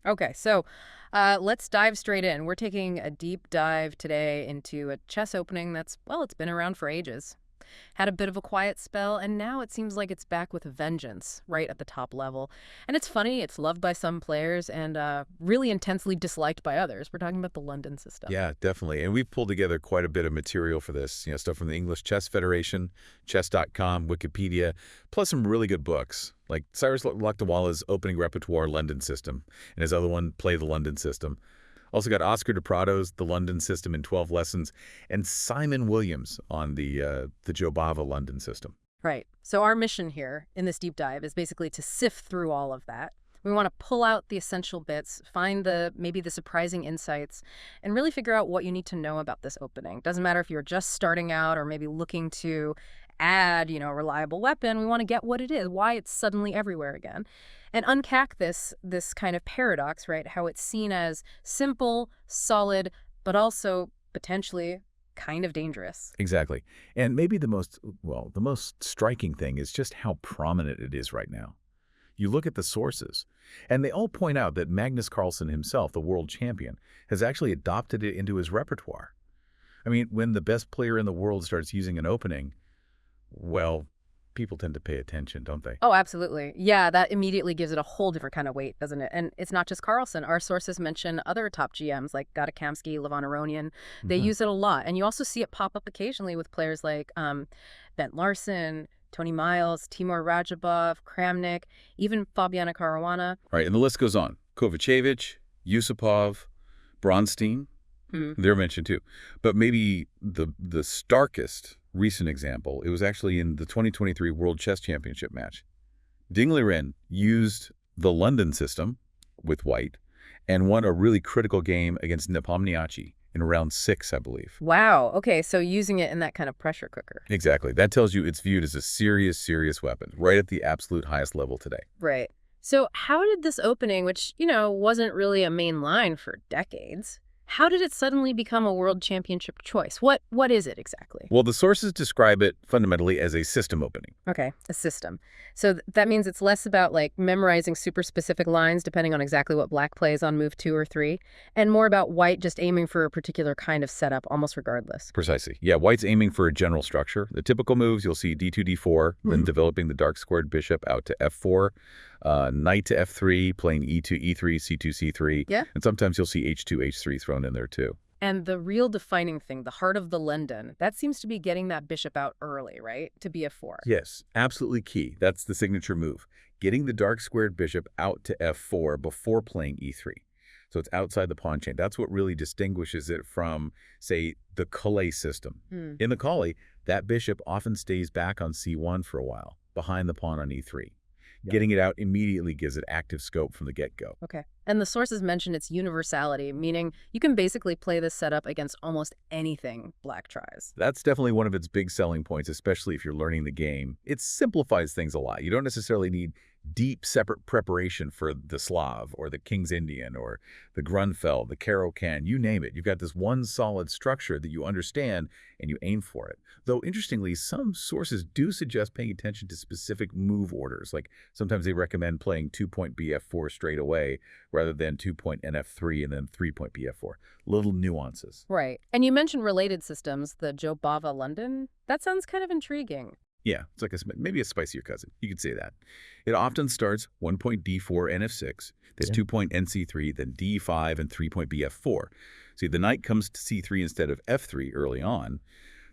Okay, so let's dive straight in. We're taking a deep dive today into a chess opening that's, well, it's been around for ages. Had a bit of a quiet spell, and now it seems like it's back with a vengeance, right at the top level. And it's funny, it's loved by some players and really intensely disliked by others. We're talking about the London system. Yeah, definitely. And we've pulled together quite a bit of material for this, stuff from the English Chess Federation, chess.com, Wikipedia, plus some really good books, like Cyrus Lakdawala's opening repertoire London system, and his other one, Play the London system. Also got Oscar de Prado's The London System in 12 Lessons, and Simon Williams on the Jobava London system. Right. So our mission here in this deep dive is basically to sift through all of that. We want to pull out the essential bits, find maybe the surprising insights, and really figure out what you need to know about this opening. Doesn't matter if you're just starting out or maybe looking to add, a reliable weapon. We want to get what it is, why it's suddenly everywhere again, and unpack this kind of paradox, right? How it's seen as simple, solid, but also potentially kind of dangerous. Exactly. And maybe the most striking thing is just how prominent it is right now. You look at the sources, and they all point out that Magnus Carlsen himself, the world champion, has actually adopted it into his repertoire. I mean, when the best player in the world starts using an opening, well, people tend to pay attention, don't they? Oh, absolutely. Yeah, that immediately gives it a whole different kind of weight, doesn't it? And it's not just Carlsen. Our sources mention other top GMs like Gata Kamsky, Levon Aronian. They use it a lot. And you also see it pop up occasionally with players like Bent Larson, Tony Miles, Timur Rajabov, Kramnik, even Fabiana Caruana. Right, and the list goes on. Kovacevic, Yusupov, Bronstein, Mhm. they're mentioned too. But maybe the starkest recent example, it was actually in the 2023 World Chess Championship match. Ding Liren used the London system with white and won a really critical game against Nepomniachtchi in round 6, I believe. Wow. Okay, so using it in that kind of pressure cooker. Exactly. That tells you it's viewed as a serious, serious weapon, right at the absolute highest level today. Right. So how did this opening, which, wasn't really a main line for decades, how did it suddenly become a world championship choice? What is it exactly? Well, the sources describe it fundamentally as a system opening. Okay, a system. So that means it's less about like memorizing super specific lines depending on exactly what black plays on move 2 or 3, and more about white just aiming for a particular kind of setup almost regardless. Precisely. Yeah, white's aiming for a general structure. The typical moves, you'll see d2, d4, then developing the dark squared bishop out to f4, knight to f3, playing e2, e3, c2, c3. Yeah. And sometimes you'll see h2, h3 thrown in there too. And the real defining thing, the heart of the London, that seems to be getting that bishop out early, right? To be a 4. Yes, absolutely key. That's the signature move. Getting the dark squared bishop out to f4 before playing e3. So it's outside the pawn chain. That's what really distinguishes it from, say, the Collé system. Hmm. In the Collé, that bishop often stays back on c1 for a while, behind the pawn on e3. Yeah. Getting it out immediately gives it active scope from the get-go. Okay. And the sources mention its universality, meaning you can basically play this setup against almost anything black tries. That's definitely one of its big selling points, especially if you're learning the game. It simplifies things a lot. You don't necessarily need deep separate preparation for the Slav or the King's Indian or the Grunfeld, the Caro-Kann, you name it. You've got this one solid structure that you understand and you aim for it. Though, interestingly, some sources do suggest paying attention to specific move orders. Like sometimes they recommend playing 2-point bf4 straight away rather than 2-point nf3 and then 3-point bf4. Little nuances. Right. And you mentioned related systems, the Jobava London. That sounds kind of intriguing. Yeah, it's like maybe a spicier cousin. You could say that. It often starts 1-point d4 nf6, there's 2-point nc3, then d5 and 3-point bf4. See, the knight comes to c3 instead of f3 early on.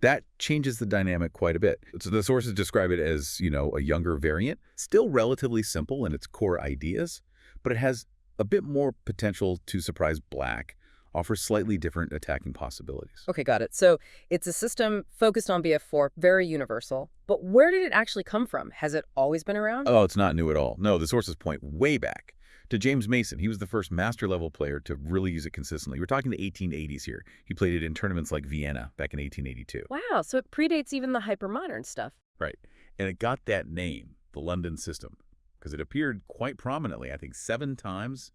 That changes the dynamic quite a bit. So the sources describe it as, a younger variant, still relatively simple in its core ideas, but it has a bit more potential to surprise black, offers slightly different attacking possibilities. Okay, got it. So it's a system focused on BF4, very universal. But where did it actually come from? Has it always been around? Oh, it's not new at all. No, the sources point way back to James Mason. He was the first master-level player to really use it consistently. We're talking the 1880s here. He played it in tournaments like Vienna back in 1882. Wow, so it predates even the hypermodern stuff. Right. And it got that name, the London system, because it appeared quite prominently, I think 7 times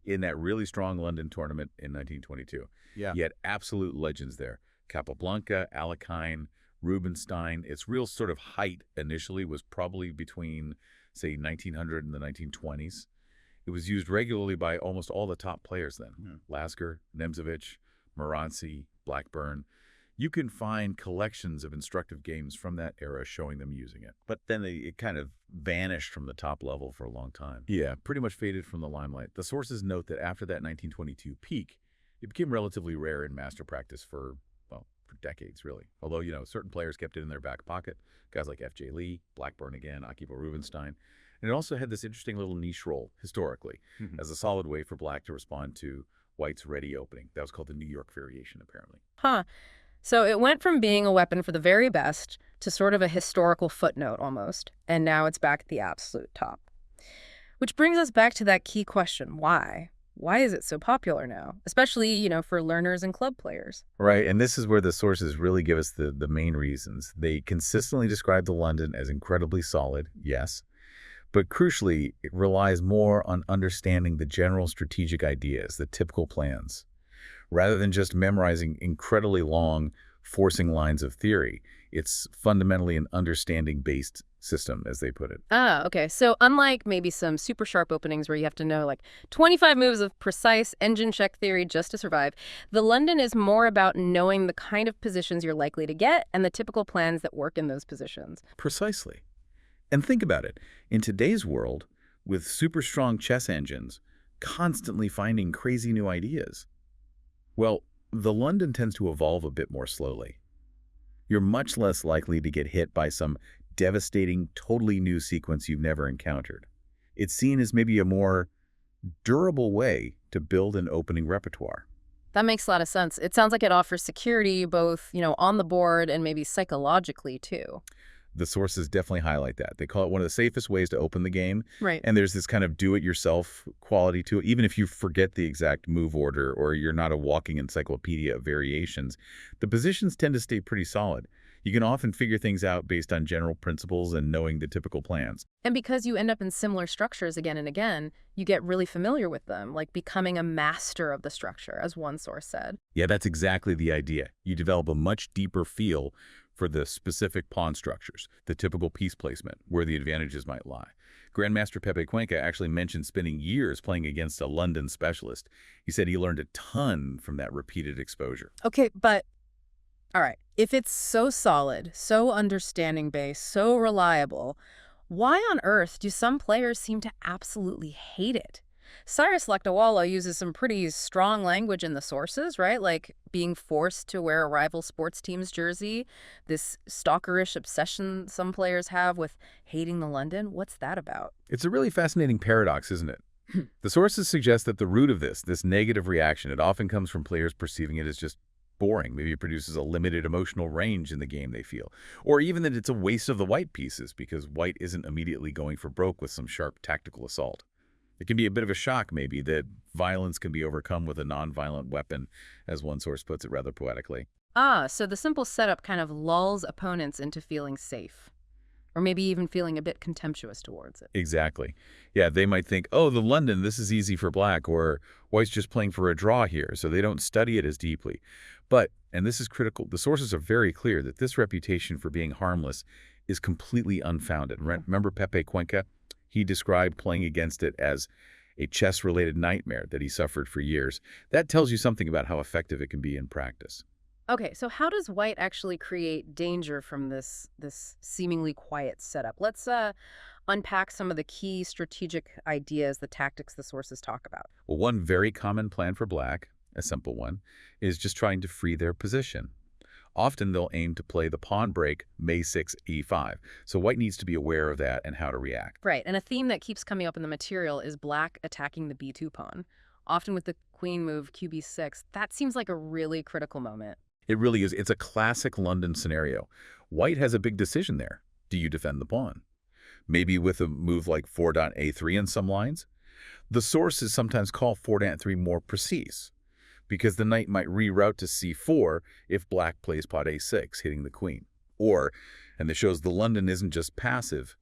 in that really strong London tournament in 1922. Yeah. You had absolute legends there. Capablanca, Alekhine, Rubinstein. Its real sort of height initially was probably between, say, 1900 and the 1920s. It was used regularly by almost all the top players then. Hmm. Lasker, Nemzovich, Moranci, Blackburn. You can find collections of instructive games from that era showing them using it. But then it kind of vanished from the top level for a long time. Yeah, pretty much faded from the limelight. The sources note that after that 1922 peak, it became relatively rare in master practice for decades, really. Although, certain players kept it in their back pocket, guys like F.J. Lee, Blackburn again, Akibo Rubinstein. And it also had this interesting little niche role, historically, as a solid way for Black to respond to White's ready opening. That was called the New York variation, apparently. Huh. So it went from being a weapon for the very best to sort of a historical footnote almost, and now it's back at the absolute top. Which brings us back to that key question, why? Why is it so popular now? Especially, for learners and club players. Right, and this is where the sources really give us the main reasons. They consistently describe the London as incredibly solid, yes, but crucially, it relies more on understanding the general strategic ideas, the typical plans. Rather than just memorizing incredibly long, forcing lines of theory, it's fundamentally an understanding-based system, as they put it. Ah, okay. So unlike maybe some super sharp openings where you have to know 25 moves of precise engine check theory just to survive, the London is more about knowing the kind of positions you're likely to get and the typical plans that work in those positions. Precisely. And think about it. In today's world, with super strong chess engines, constantly finding crazy new ideas, well, the London tends to evolve a bit more slowly. You're much less likely to get hit by some devastating, totally new sequence you've never encountered. It's seen as maybe a more durable way to build an opening repertoire. That makes a lot of sense. It sounds like it offers security both, on the board and maybe psychologically too. The sources definitely highlight that. They call it one of the safest ways to open the game. Right. And there's this kind of do-it-yourself quality to it. Even if you forget the exact move order or you're not a walking encyclopedia of variations, the positions tend to stay pretty solid. You can often figure things out based on general principles and knowing the typical plans. And because you end up in similar structures again and again, you get really familiar with them, like becoming a master of the structure, as one source said. Yeah, that's exactly the idea. You develop a much deeper feel for the specific pawn structures, the typical piece placement, where the advantages might lie. Grandmaster Pepe Cuenca actually mentioned spending years playing against a London specialist. He said he learned a ton from that repeated exposure. Okay, but all right, if it's so solid, so understanding-based, so reliable, why on earth do some players seem to absolutely hate it? Cyrus Lakdawala uses some pretty strong language in the sources, right? Like being forced to wear a rival sports team's jersey, this stalkerish obsession some players have with hating the London. What's that about? It's a really fascinating paradox, isn't it? The sources suggest that the root of this negative reaction, it often comes from players perceiving it as just boring. Maybe it produces a limited emotional range in the game they feel. Or even that it's a waste of the white pieces because white isn't immediately going for broke with some sharp tactical assault. It can be a bit of a shock, maybe, that violence can be overcome with a non-violent weapon, as one source puts it rather poetically. Ah, so the simple setup kind of lulls opponents into feeling safe. Or maybe even feeling a bit contemptuous towards it. Exactly. Yeah, they might think, oh, the London, this is easy for Black, or White's just playing for a draw here, so they don't study it as deeply. But, and this is critical, the sources are very clear that this reputation for being harmless is completely unfounded. Remember Pepe Cuenca? He described playing against it as a chess-related nightmare that he suffered for years. That tells you something about how effective it can be in practice. Okay, so how does White actually create danger from this seemingly quiet setup? Let's unpack some of the key strategic ideas, the tactics the sources talk about. Well, one very common plan for Black, a simple one, is just trying to free their position. Often they'll aim to play the pawn break May6 E5, so White needs to be aware of that and how to react. Right, and a theme that keeps coming up in the material is Black attacking the B2 pawn, often with the queen move QB6. That seems like a really critical moment. It really is. It's a classic London scenario. White has a big decision there. Do you defend the pawn? Maybe with a move like Fordant-A3 in some lines? The sources sometimes call Fordant-3 more precise, because the knight might reroute to c4 if Black plays pot a6, hitting the queen. Or, and this shows the London isn't just passive,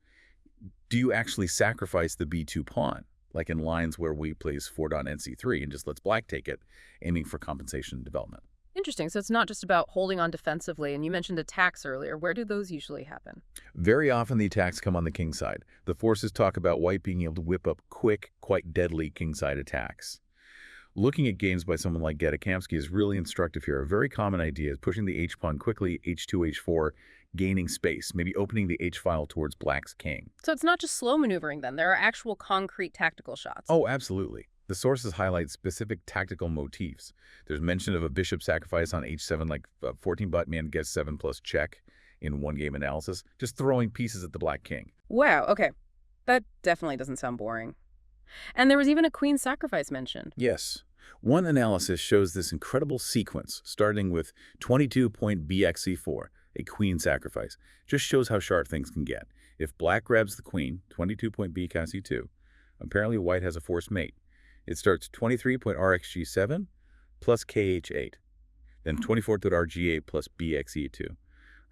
do you actually sacrifice the b2 pawn, like in lines where White plays Fordant-nc3 and just lets Black take it, aiming for compensation and development? Interesting. So it's not just about holding on defensively. And you mentioned attacks earlier. Where do those usually happen? Very often the attacks come on the king side. The forces talk about white being able to whip up quick, quite deadly king side attacks. Looking at games by someone like Gedekamsky is really instructive here. A very common idea is pushing the h-pawn quickly, h2, h4, gaining space, maybe opening the h-file towards black's king. So it's not just slow maneuvering then. There are actual concrete tactical shots. Oh, absolutely. The sources highlight specific tactical motifs. There's mention of a bishop sacrifice on h7, like 14 Buttman gets 7 plus check in one game analysis, just throwing pieces at the black king. Wow, okay. That definitely doesn't sound boring. And there was even a queen sacrifice mentioned. Yes. One analysis shows this incredible sequence, starting with 22.bxc4, a queen sacrifice. Just shows how sharp things can get. If black grabs the queen, 22.bkc2, apparently white has a forced mate. It starts 23.rxg7 plus kh8, then 24.rg8 plus bxe2.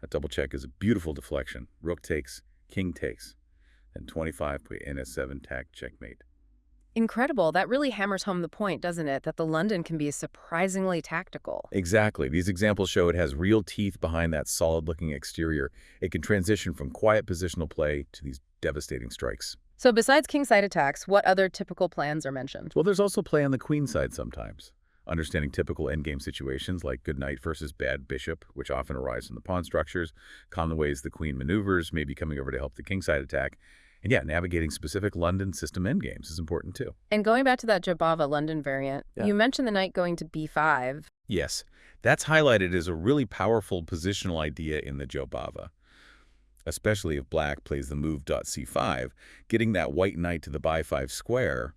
That double check is a beautiful deflection. Rook takes, king takes, then 25.ns7 tag checkmate. Incredible. That really hammers home the point, doesn't it? That the London can be surprisingly tactical. Exactly. These examples show it has real teeth behind that solid-looking exterior. It can transition from quiet positional play to these devastating strikes. So besides kingside attacks, what other typical plans are mentioned? Well, there's also play on the queen side sometimes. Understanding typical endgame situations like good knight versus bad bishop, which often arise in the pawn structures, common ways the queen maneuvers, maybe coming over to help the kingside attack. And yeah, navigating specific London system endgames is important too. And going back to that Jobava London variant, Yeah. you mentioned the knight going to b5. Yes, that's highlighted as a really powerful positional idea in the Jobava, especially if black plays the move .c5, getting that white knight to the b5 square.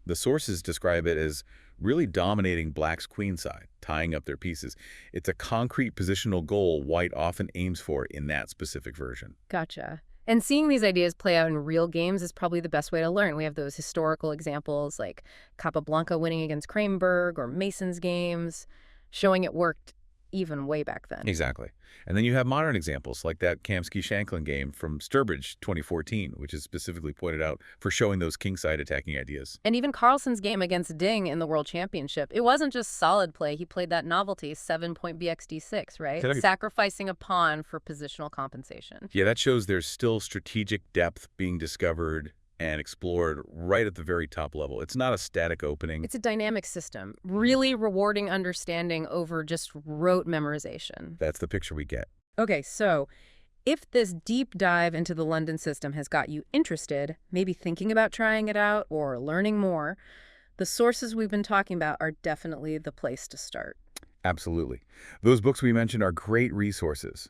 The sources describe it as really dominating black's queen side, tying up their pieces. It's a concrete positional goal white often aims for in that specific version. Gotcha. And seeing these ideas play out in real games is probably the best way to learn. We have those historical examples like Capablanca winning against Kramberg or Mason's games, showing it worked even way back then. Exactly. And then you have modern examples like that Kamsky-Shanklin game from Sturbridge 2014, which is specifically pointed out for showing those kingside attacking ideas. And even Carlsen's game against Ding in the World Championship, it wasn't just solid play. He played that novelty, 7.bxd6, right? Correct. Sacrificing a pawn for positional compensation. Yeah, that shows there's still strategic depth being discovered and explored right at the very top level. It's not a static opening. It's a dynamic system, really rewarding understanding over just rote memorization. That's the picture we get. Okay, so if this deep dive into the London system has got you interested, maybe thinking about trying it out or learning more, the sources we've been talking about are definitely the place to start. Absolutely. Those books we mentioned are great resources.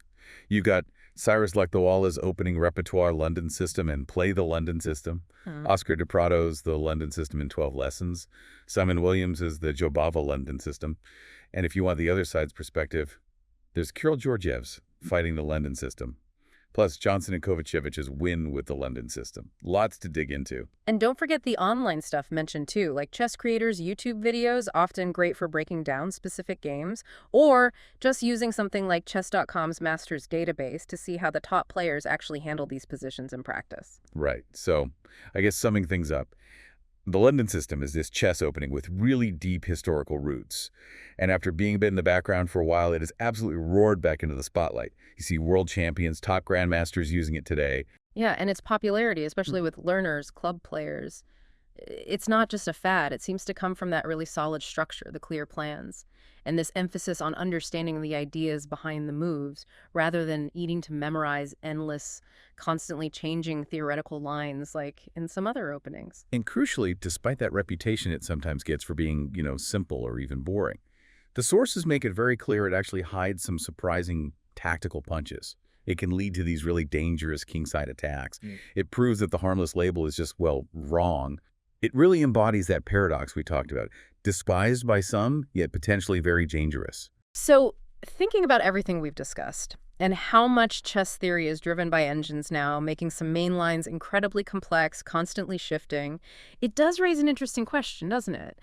You've got Cyrus Lakdawala's Opening Repertoire London System and Play the London System. Oscar de Prado's The London System in 12 Lessons. Simon Williams's The Jobava London System. And if you want the other side's perspective, there's Kirill Georgiev's Fighting the London System. Plus Johnson and Kovacevic's Win with the London System. Lots to dig into. And don't forget the online stuff mentioned too, like chess creators' YouTube videos, often great for breaking down specific games, or just using something like Chess.com's Masters database to see how the top players actually handle these positions in practice. Right. So I guess summing things up, the London System is this chess opening with really deep historical roots. And after being a bit in the background for a while, it has absolutely roared back into the spotlight. You see world champions, top grandmasters using it today. Yeah, and its popularity, especially with learners, club players, it's not just a fad. It seems to come from that really solid structure, the clear plans, and this emphasis on understanding the ideas behind the moves rather than needing to memorize endless, constantly changing theoretical lines like in some other openings. And crucially, despite that reputation it sometimes gets for being, simple or even boring, the sources make it very clear it actually hides some surprising tactical punches. It can lead to these really dangerous kingside attacks. It proves that the harmless label is just, wrong. It really embodies that paradox we talked about. Despised by some, yet potentially very dangerous. So, thinking about everything we've discussed, And how much chess theory is driven by engines now, making some main lines incredibly complex, constantly shifting. It does raise an interesting question, doesn't it?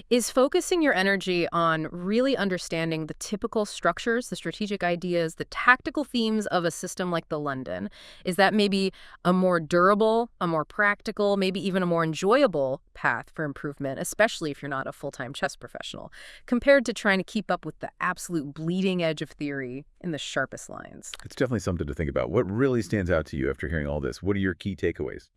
Is focusing your energy on really understanding the typical structures, the strategic ideas, the tactical themes of a system like the London, is that maybe a more durable, a more practical, maybe even a more enjoyable path for improvement, especially if you're not a full-time chess professional, compared to trying to keep up with the absolute bleeding edge of theory in the sharpest lines? It's definitely something to think about. What really stands out to you after hearing all this? What are your key takeaways?